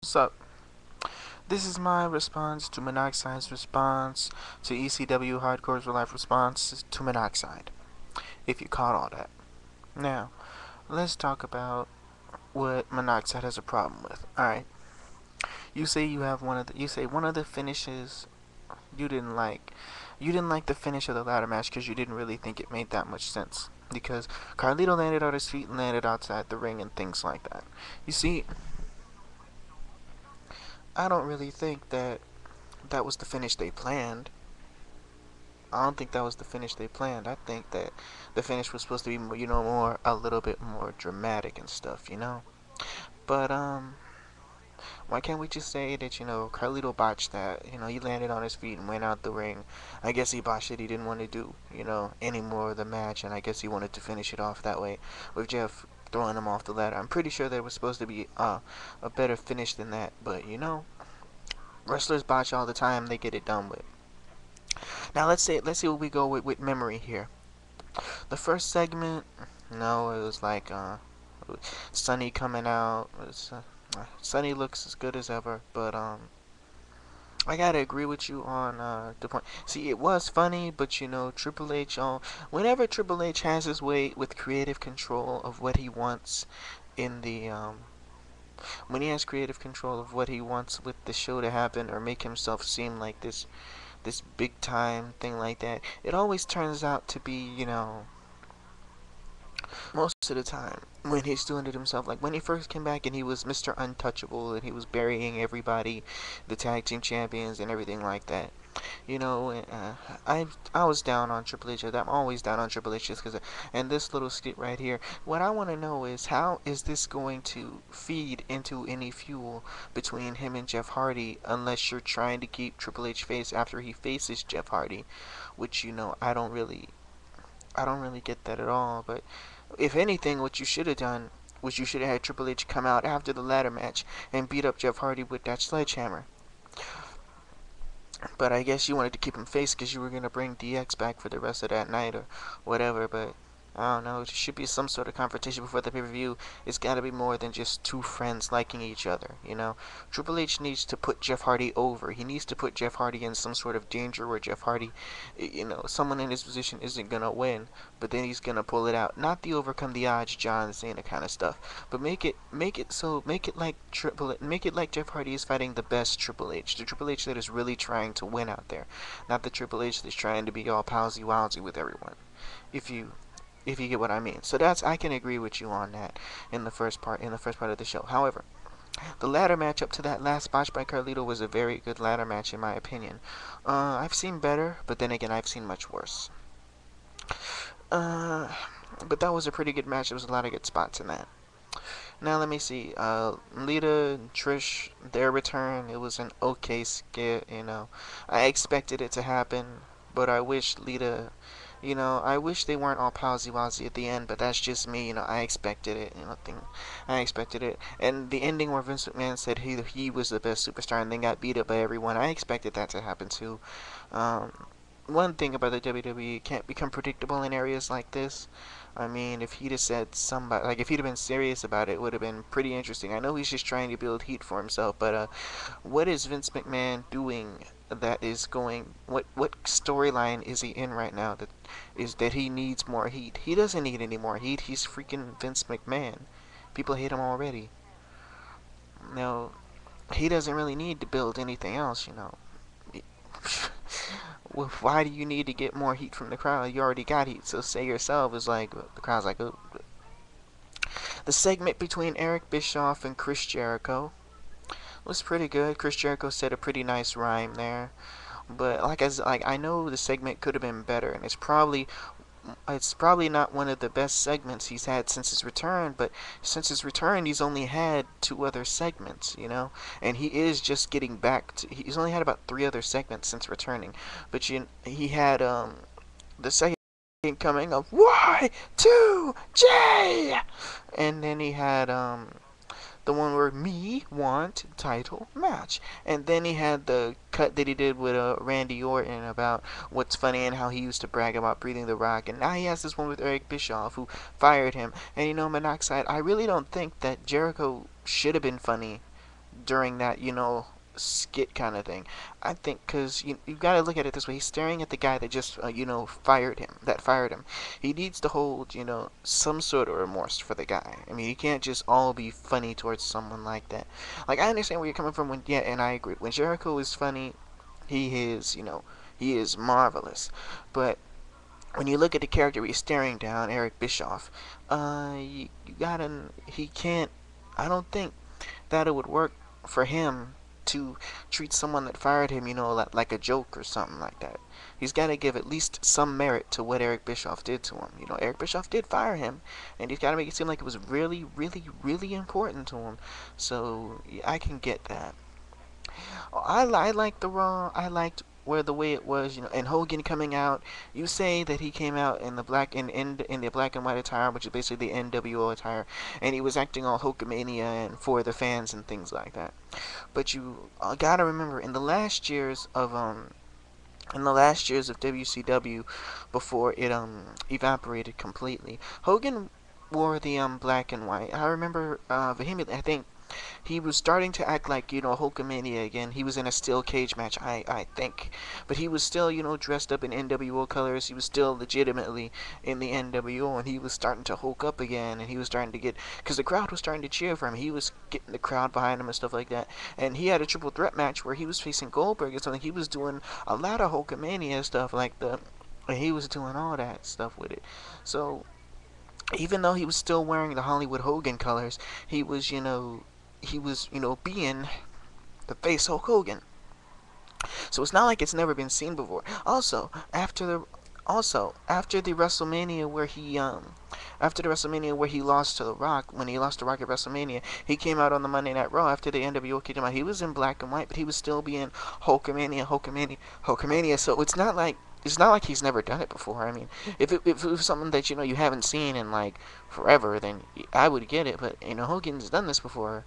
So, this is my response to Monoxide's response to ECW Hardcore's real life response to Monoxide, if you caught all that. Now, let's talk about what Monoxide has a problem with. Alright, you say one of the finishes you didn't like. You didn't like the finish of the ladder match because you didn't really think it made that much sense. Because Carlito landed on his feet and landed outside the ring and things like that. You see, I don't really think that that was the finish they planned. I don't think that was the finish they planned. I think that the finish was supposed to be, more a little bit more dramatic and stuff, But why can't we just say that Carlito botched that? He landed on his feet and went out the ring. I guess he botched it. He didn't want to do, any more of the match, and I guess he wanted to finish it off that way with Jeff throwing him off the ladder. I'm pretty sure there was supposed to be a better finish than that, but wrestlers botch all the time. They get it done with. Now let's see what we go with memory here. The first segment, no, it was like Sunny coming out. Sunny looks as good as ever, but I gotta agree with you on the point. See, it was funny, but Triple H. Whenever Triple H has his way with creative control of what he wants in the when he has creative control of what he wants with the show to happen or make himself seem like this big time thing like that, it always turns out to be, most of the time when he's doing it himself. Like when he first came back and he was Mr. Untouchable and he was burying everybody, the tag team champions and everything like that. I was down on Triple H. I'm always down on Triple H just because. And this little skit right here, what I want to know is how is this going to feed into any fuel between him and Jeff Hardy, unless you're trying to keep Triple H face after he faces Jeff Hardy, which I don't really get that at all. But if anything, what you should have done was you should have had Triple H come out after the ladder match and beat up Jeff Hardy with that sledgehammer. But I guess you wanted to keep him face because you were going to bring DX back for the rest of that night or whatever. But I don't know. It should be some sort of confrontation before the pay-per-view. It's got to be more than just two friends liking each other. Triple H needs to put Jeff Hardy over. He needs to put Jeff Hardy in some sort of danger where Jeff Hardy, someone in his position isn't going to win, but then he's going to pull it out. Not the overcome the odds John Cena kind of stuff, but make it like Jeff Hardy is fighting the best Triple H. The Triple H that is really trying to win out there. Not the Triple H that's trying to be all palsy walsy with everyone. If you get what I mean. So I can agree with you on that in the first part of the show. However, the ladder match up to that last botch by Carlito was a very good ladder match in my opinion. I've seen better, but then again I've seen much worse. Uh, but that was a pretty good match. There was a lot of good spots in that. Now let me see. Lita and Trish, their return. It was an okay skit. I expected it to happen, but I wish Lita. I wish they weren't all palsy walsy at the end, but that's just me. I expected it. I expected it. And the ending where Vince McMahon said he was the best superstar and then got beat up by everyone. I expected that to happen too. Um, One thing about the WWE, it can't become predictable in areas like this. I mean, if he'd have said somebody, like if he'd have been serious about it, it would have been pretty interesting. I know he's just trying to build heat for himself, but what is Vince McMahon doing that is going? What storyline is he in right now that he needs more heat? He doesn't need any more heat. He's freaking Vince McMahon. People hate him already. No, he doesn't really need to build anything else. Why do you need to get more heat from the crowd? You already got heat, so say yourself. Is like the crowd's like, oh. The segment between Eric Bischoff and Chris Jericho was pretty good. Chris Jericho said a pretty nice rhyme there, but I know the segment could have been better, and it's probably not one of the best segments he's had since his return, but since his return he's only had two other segments, and he is just getting back to he's only had about three other segments since returning. But he had the second coming of Y2J, and then he had the one where me want title match. And then he had the cut that he did with Randy Orton about what's funny and how he used to brag about breathing the rock. And now he has this one with Eric Bischoff who fired him. And Monoxide, I really don't think that Jericho should have been funny during that, skit kind of thing. I think because you got to look at it this way. He's staring at the guy that just, fired him. He needs to hold, some sort of remorse for the guy. I mean, he can't just all be funny towards someone like that. Like, I understand where you're coming from yeah, and I agree. When Jericho is funny, he is marvelous. But when you look at the character he's staring down, Eric Bischoff, you gotta, he can't, I don't think that it would work for him to treat someone that fired him, like a joke or something like that. He's got to give at least some merit to what Eric Bischoff did to him. Eric Bischoff did fire him, and he's got to make it seem like it was really, really, really important to him. So yeah, I can get that. I liked the Raw. I liked where the way it was, and Hogan coming out. You say that he came out in the in the black and white attire, which is basically the NWO attire, and he was acting all Hulkamania and for the fans and things like that. But you gotta remember, in the last years of WCW, before it evaporated completely, Hogan wore the black and white. I remember vehemently. I think he was starting to act like, Hulkamania again. He was in a steel cage match, I think. But he was still, dressed up in NWO colors. He was still legitimately in the NWO, and he was starting to Hulk up again, and he was starting to get, because the crowd was starting to cheer for him. He was getting the crowd behind him and stuff like that. And he had a triple threat match where he was facing Goldberg or something. He was doing a lot of Hulkamania stuff and he was doing all that stuff with it. So, even though he was still wearing the Hollywood Hogan colors, he was being the face Hulk Hogan. So it's not like it's never been seen before. After the WrestleMania where he lost to The Rock, when he lost to Rock at WrestleMania, he came out on the Monday Night Raw after the NWO kicked him out. He was in black and white, but he was still being Hulkamania, Hulkamania, Hulkamania. So it's not like he's never done it before. I mean, if it was something that you haven't seen in like forever, then I would get it. But Hogan's done this before.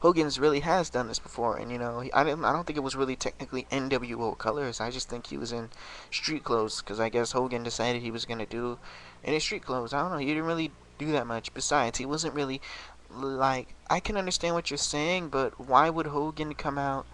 Hogan's really has done this before, and I don't think it was really technically NWO colors. I just think he was in street clothes because I guess Hogan decided he was gonna do in his street clothes. I don't know. He didn't really do that much. Besides, he wasn't really like. I can understand what you're saying, but why would Hogan come out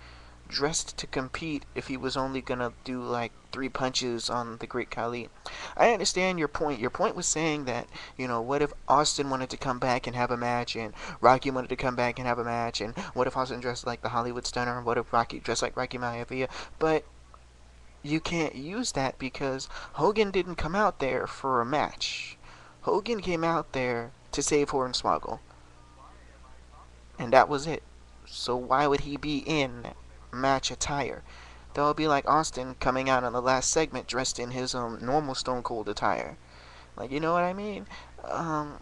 dressed to compete if he was only gonna do like 3 punches on the Great Khali? I understand your point. Your point was saying that, what if Austin wanted to come back and have a match, and Rocky wanted to come back and have a match, and what if Austin dressed like the Hollywood Stunner, and what if Rocky dressed like Rocky Maivia? But you can't use that because Hogan didn't come out there for a match. Hogan came out there to save Hornswoggle, and that was it. So why would he be in match attire? That would be like Austin coming out on the last segment dressed in his normal Stone Cold attire. Like, you know what I mean? Um,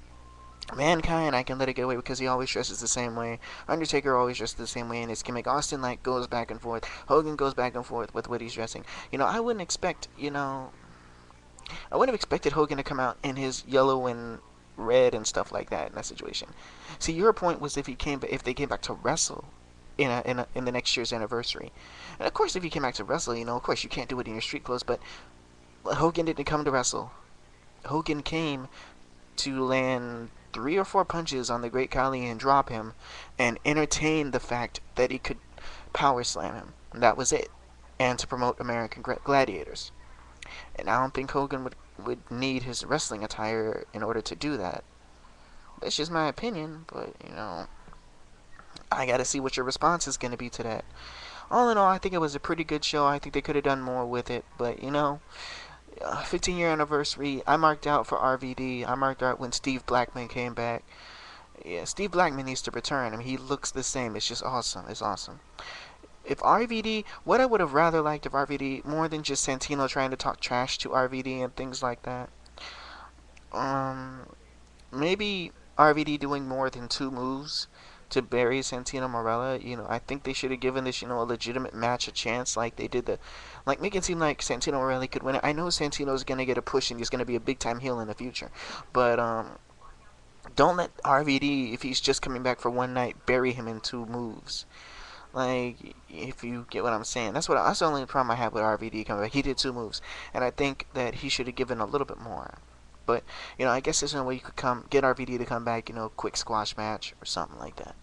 Mankind, I can let it get away because he always dresses the same way. Undertaker always dresses the same way in his gimmick. Austin like goes back and forth. Hogan goes back and forth with what he's dressing. I wouldn't have expected Hogan to come out in his yellow and red and stuff like that in that situation. See, your point was if they came back to wrestle in the next year's anniversary. And of course, if you came back to wrestle, of course you can't do it in your street clothes. But Hogan didn't come to wrestle. Hogan came to land 3 or 4 punches on the Great Khali and drop him, and entertain the fact that he could power slam him. And that was it. And to promote American Gladiators. And I don't think Hogan would need his wrestling attire in order to do that. That's just my opinion, but I gotta see what your response is gonna be to that. All in all, I think it was a pretty good show. I think they could have done more with it, but 15-year anniversary. I marked out for RVD. I marked out when Steve Blackman came back. Yeah, Steve Blackman needs to return. I mean, he looks the same. It's just awesome. It's awesome. If RVD, what I would have rather liked if RVD, more than just Santino trying to talk trash to RVD and things like that, um, maybe RVD doing more than 2 moves to bury Santino Marella. I think they should have given this, a legitimate match a chance, like they did like make it seem like Santino Marella could win it. I know Santino's gonna get a push and he's gonna be a big time heel in the future, but don't let RVD, if he's just coming back for one night, bury him in 2 moves. Like, if you get what I'm saying, that's the only problem I have with RVD coming back. He did 2 moves, and I think that he should have given a little bit more. But I guess there's no way you could get RVD to come back, quick squash match or something like that.